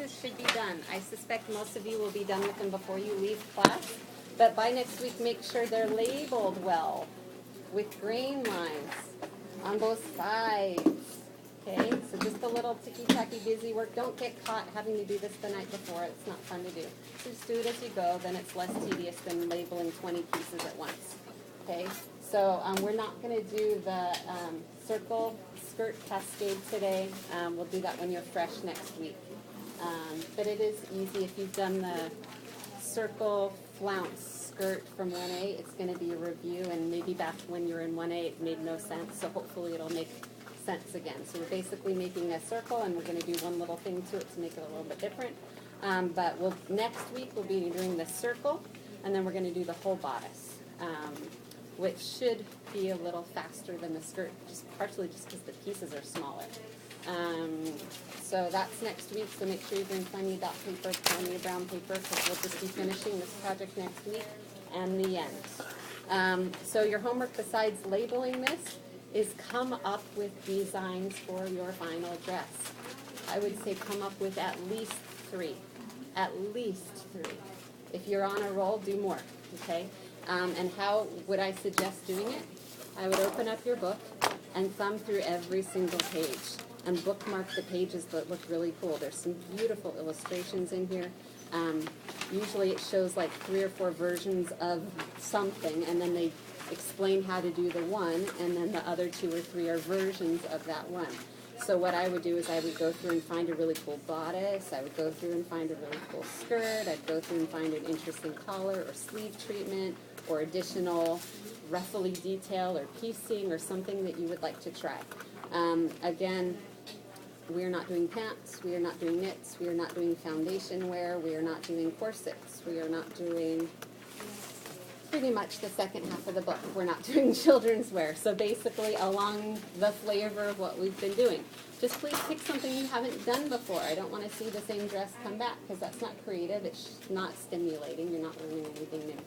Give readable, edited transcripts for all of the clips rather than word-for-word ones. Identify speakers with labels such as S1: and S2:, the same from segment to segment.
S1: pieces should be done. I suspect most of you will be done with them before you leave class, but by next week, make sure they're labeled well with grain lines on both sides. Okay, so just a little ticky-tacky busy work. Don't get caught having to do this the night before. It's not fun to do. So just do it as you go, then it's less tedious than labeling 20 pieces at once. Okay, so we're not going to do the circle skirt cascade today. We'll do that when you're fresh next week. But it is easy. If you've done the circle flounce skirt from 1A, it's going to be a review, and maybe back when you were in 1A it made no sense, so hopefully it'll make sense again. So we're basically making a circle, and we're going to do one little thing to it to make it a little bit different. But next week we'll be doing the circle, and then we're going to do the whole bodice, which should be a little faster than the skirt, partially just because the pieces are smaller. So that's next week, so make sure you bring plenty of dot paper, plenty of brown paper, because we'll just be finishing this project next week and the end. So your homework, besides labeling this, is come up with designs for your final dress. I would say come up with at least 3. At least 3. If you're on a roll, do more, okay? And how would I suggest doing it? I would open up your book and thumb through every single page and bookmark the pages that look really cool. There's some beautiful illustrations in here. Usually it shows like 3 or 4 versions of something, and then they explain how to do the one, and then the other 2 or 3 are versions of that one. So what I would do is I would go through and find a really cool bodice, I would go through and find a really cool skirt, I'd go through and find an interesting collar or sleeve treatment or additional ruffly detail or piecing or something that you would like to try. Again, we are not doing pants, we are not doing knits, we are not doing foundation wear, we are not doing corsets, we are not doing pretty much the second half of the book. We're not doing children's wear. So basically along the flavor of what we've been doing. Just please pick something you haven't done before. I don't want to see the same dress come back because that's not creative. It's not stimulating. You're not learning anything new.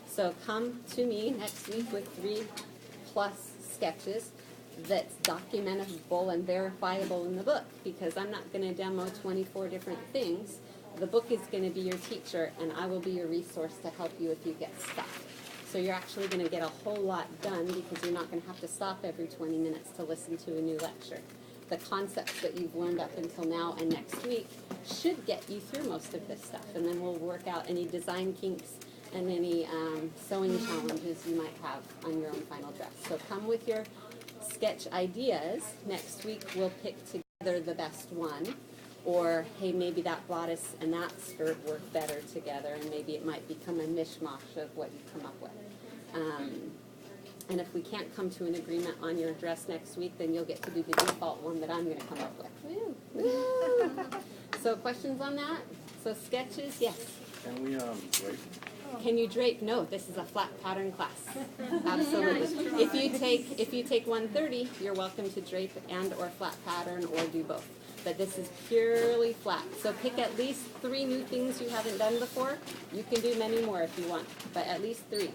S1: So come to me next week with 3+ sketches that's documentable and verifiable in the book, because I'm not going to demo 24 different things. The book is going to be your teacher, and I will be your resource to help you if you get stuck. So you're actually going to get a whole lot done because you're not going to have to stop every 20 minutes to listen to a new lecture. The concepts that you've learned up until now and next week should get you through most of this stuff, and then we'll work out any design kinks and any sewing challenges you might have on your own final dress. So come with your sketch ideas. Next week we'll pick together the best one. Or, hey, maybe that bodice and that skirt work better together, and maybe it might become a mishmash of what you come up with. And if we can't come to an agreement on your dress next week, then you'll get to do the default one that I'm going to come up with. Woo. Woo. So questions on that? So sketches, yes.
S2: Can we drape?
S1: Can you drape? No, this is a flat pattern class. Absolutely. If you take 130, you're welcome to drape and or flat pattern or do both. But this is purely flat. So pick at least 3 new things you haven't done before. You can do many more if you want, but at least 3.